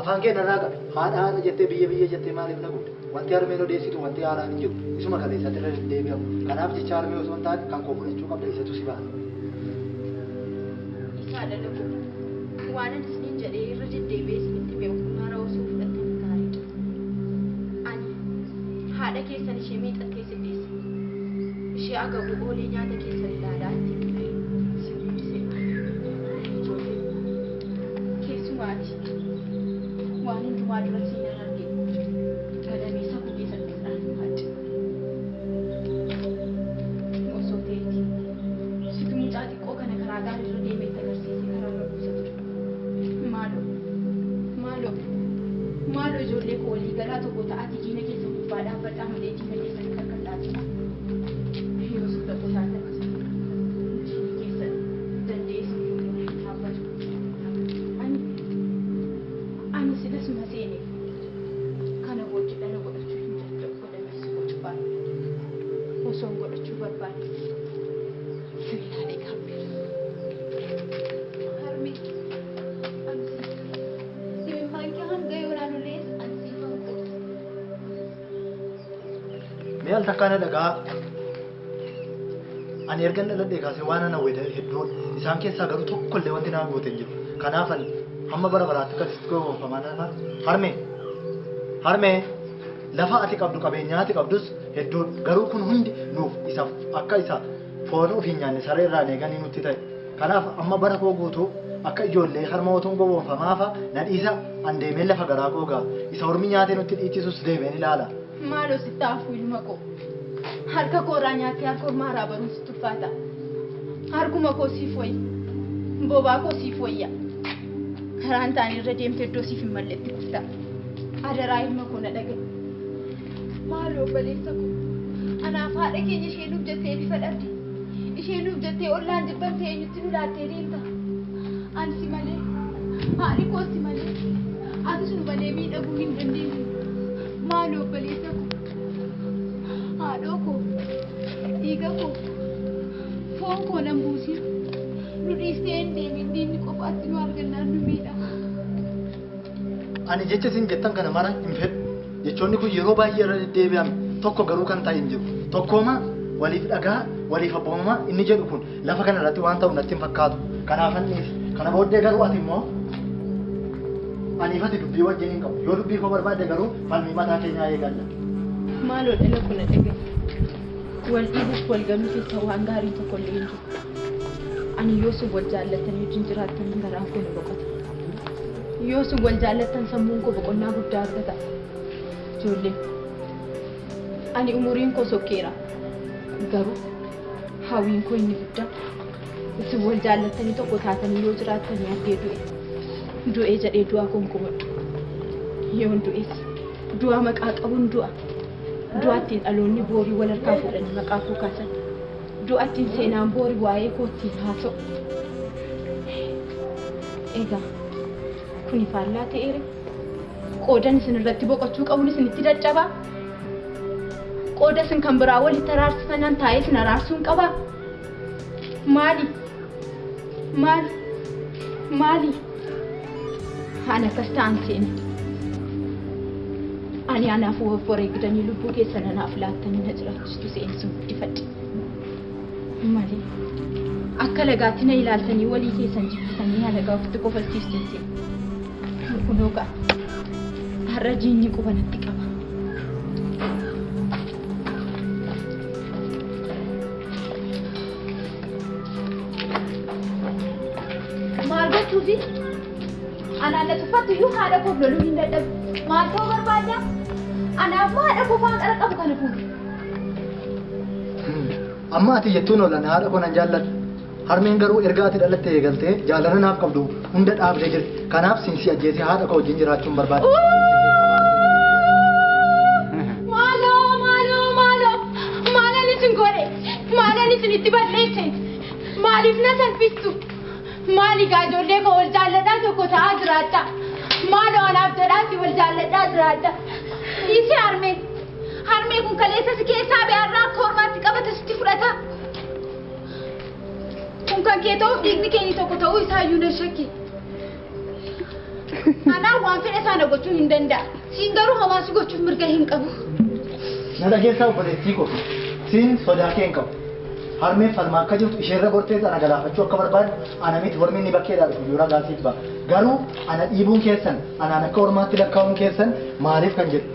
afaan kee narraa qabe haadha jettee biyya jettee maaliif na guute wanti harmeen odeessitu wanti haaraan hin jiru isuma kaleessatti irra deddeebi'amu kanaaf jecha harmee osoo hin taane kan koo fudhachuu qabda isatu si baana. Isaadha lagu waan ani isiniin jedhee irra deddeebi'ee isinitti beekummaa raawwasuu fudhatanii gaariidha. Ani haadha keessan ishee miidhattee siddeessa. Ishee agabuu oolee nyaata keessan ilaalaa itti keessumaati waan hundumaa dura siin arge gadamee sakuu keessatti fudhatu haadha. Osoo ta'eeti situ mucaa xiqqoo kana karaa gaarii irra deemee itti agarsiisee karaa irra buusa ture. Maaloo ijoollee koo walii galaa tokko ta'aati diina keessa gubbaa dhaabbadhaa malee diina keessatti kan laachisa. Yoo suuta qotaan lakkisa. Diina keessa dandeessu dhaabbatu. Ani silasuma seeneef kana booddee dhala godhachuu hin danda'u godhamees gochuu baadha. Osoon godhachuu barbaade sibiilaalee kaabbeera. Harmi simimmaan kee hanga yoonaan ulees ansiifan godhu. Mee al takkaana dhagaa ani erga dhaladhee kaasee waan ana wayda hedduun isaan keessaa garuu tokkollee wanti naa goote hin jiru. Kanaaf ani amma bara baraatti akkasitti goofamaa harmee lafa ati qabdu qabeenyaa ati qabdus hedduun garuu kun hundi nuuf isa akka isa foon ofii nyaanne saree irraa eeganii nutti ta'e. Kanaaf amma bara koo guutuu akka ijoollee harma otuun gowwoomfamaafa na dhiisa an deemee lafa garaa koo gaa isa hormi nyaatee nutti dhiichisus deemeen ilaala. Maaloo sitti hafuu ilma koo harka kooraa nyaattee harka ormaa baruun si tuffaata. Harkuma koo siif wayya bobaa koo siif wayya. Karaan taanii irra deemtee iddoo siif hin malletti kufta. Adaraa ilma koo na dhaga'i. Maaloo obboleessa koo anaaf haadha keenya ishee nuuf jettee bifa dhabde. Ishee nuuf jettee ollaan jibbantee eenyutti nu laattee deemta. Ani si malee haadhi koo si malee atis nu malee miidhaguu hin dandeenyu. Maaloo obboleessa koo haadhoo koo dhiiga koo foon koo nan buusin. Nu dhiistee hin deemin diinni qofaatti nu argannaan nu miidha. Ani jecha isin jettan kana mara hin fedhu. Jechoonni kun yeroo baay'ee irra deddeebi'ame tokko garuu kan ta'e hin jiru. Tokkooma waliif dhagaa waliif abboomamaa inni jedhu kun lafa kana irratti waan ta'u natti hin fakkaatu. Kanaaf anniis kana booddee garuu ati immoo aniifati dubbii wajjin hin qabu. Yoo dubbii koo barbaadde garuu falmii mataa keenyaa eegalla. Maaloo dhala kuna dhaga'i. Wal dhiibuuf wal ganuu keessa waan gaarii tokko illee hin jiru. Ani yoo sun wal jaallatanii wajjin jiraatan garaan koo ni boqota. Yoo sun wal jaallatan sammuun koo boqonnaa guddaa argata. Ijoollee ani umuriin koo sokkeera garuu hawwiin koo inni guddaa isin wal jaallatanii tokko taatanii yoo jiraatanii argee du'ee jedhee du'aa konkomadhu. Yoon du'es du'aa maqaa qabuun du'aattiin dhaloonni boorii wal harkaa fuudhanii maqaa koo kaasan. Du'aattiin seenaan boorii waa'ee kootiin haasa'u. Egaa kuni faallaa ta'eera. Qoodan isin irratti boqochuu qabuun isinitti daccabaa. Qooda isin kan biraa walitti araarsifanan taa'ee isin araarsuun qabaa. Maali? Ani akkas ta'an seena. Ani anaaf wareegdanii lubbuu keessan anaaf laattanii na jiraachistu seensuun guddifadhe. Malee akka lagaatti na ilaaltanii walii keessan jibbisanii halagaa ofitti kofalchiistan seena. Kunoo ga'a. Har'a jiinni qubanatti qaba. Maal gochuufi? Anaan na tuffattu iyyuu haadha koof loluu hin dadhabu. Maal ta'uu barbaadda? Anaaf haadha koof waan qara qabu kana fuudhu. Amma ati jettuun oolan haadha koo nan jaalladha. Harmeen garuu erga ati dhalattee eegaltee jaalala naaf qabdu hunda dhaabdee jirti. Kanaaf sinsi ajjeesee haadha koo wajjin jiraachuun barbaada. Maalaan isin godhe? Maalaan isin itti balleesse? Maaliif na salphistu? Maali gaa ijoollee koo wal jaalladhaa tokko ta'aa jiraadha. Maaloo anaaf jedhaatti wal jaalladhaa jiraadha. Dhiisee harmee kun kaleessa si keessaa be'arraa akka hormaatti qabata sitti fudhata. Kun kan kee ta'uuf dhiigni keenya tokko ta'uu isaa iyyuu nan shakki. Anaa waan fedhe sana gochuu hin danda'a. Siin garuu hawaasi gochuuf mirga hin qabu. Na dhageessaa obboleettii koo siin sodaa kee hin qabu. Harmeen falmaa akka jirtu isheerra gortee ana galaafachuu akka barbaadu ana miti warmi inni bakkeedhaa dhufu yoo ragaasiif ba'a. Garuu ana dhiibuun keessan anaan akka ormaatti lakkaa'uun keessan maaliif kan jedhu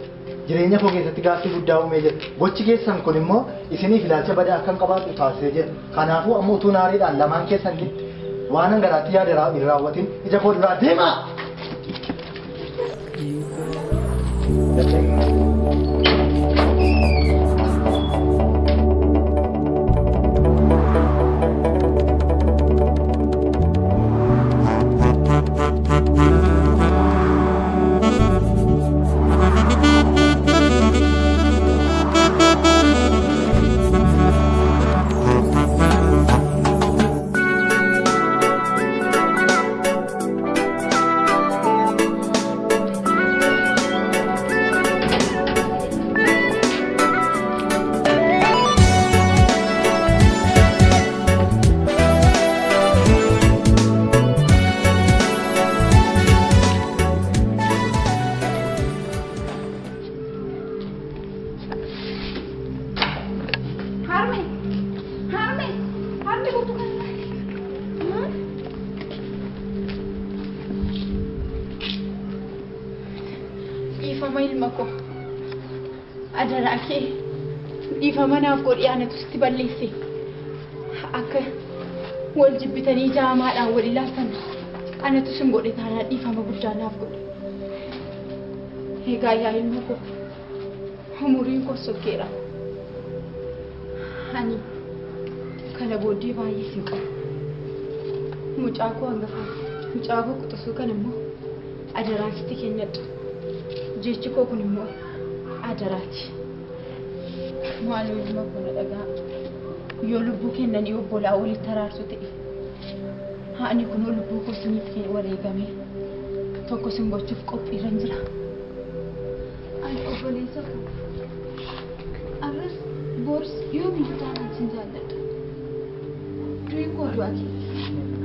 jireenya koo keessatti gaaffii guddaa uumee jira. Gochi keessan kun immoo isiniif ilaalcha badaa akka hin qabaatu taasisee jira. Kanaafuu ammoo utuu naariidhaan lamaan keessan gidduu waan hangaraatti yaada hin raawwatin ija koo duraa deemaa. Dhiifama ilma koo adaraa kee dhiifama naaf godhi aanatu sitti balleesse akka wal jibbitanii jaamaadhaan wal ilaaltan aanatu sin godhe taanaan dhiifama guddaa naaf godhe. Egaa yaa ilma koo umuriin koo sokkeera. Ani kana booddee baay'ee sin qabu. Mucaa koo hangafaa mucaa koo quxisuu kan immoo adaraan sitti kennadha. Jechi koo kun immoo adaraati. Maaloo ilma koo na dhagaa yoo lubbuu kennanii obbolaa walitti araarsu ta'e haani kunoo lubbuu koo siniif wareegame tokko sin gochuuf qophiirra jira. Ani obboleessa koo arras boors yoo miidhaan sin jaalladha. Durii koo du'a keeti.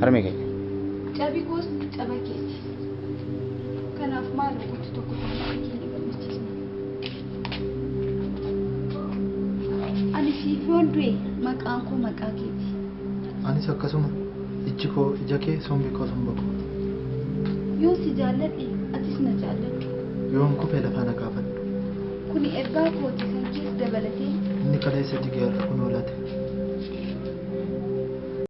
Harmee keenya. Cabii koos caba keeti. Kanaaf maal gochuu tokko taanaa keenya gammachiisna. Ani siif yoon du'e maqaan koo maqaa keeti. Anis akkasuma iji koo ija kee sombi koo somba koo. Yoo si jaalladhe atis na jaalladhu. Yoon kufee lafaa na kaafadhu. Kuni ergaa kooti san keessa dabalatee. Inni kaleessa jigee har'a kun oolate.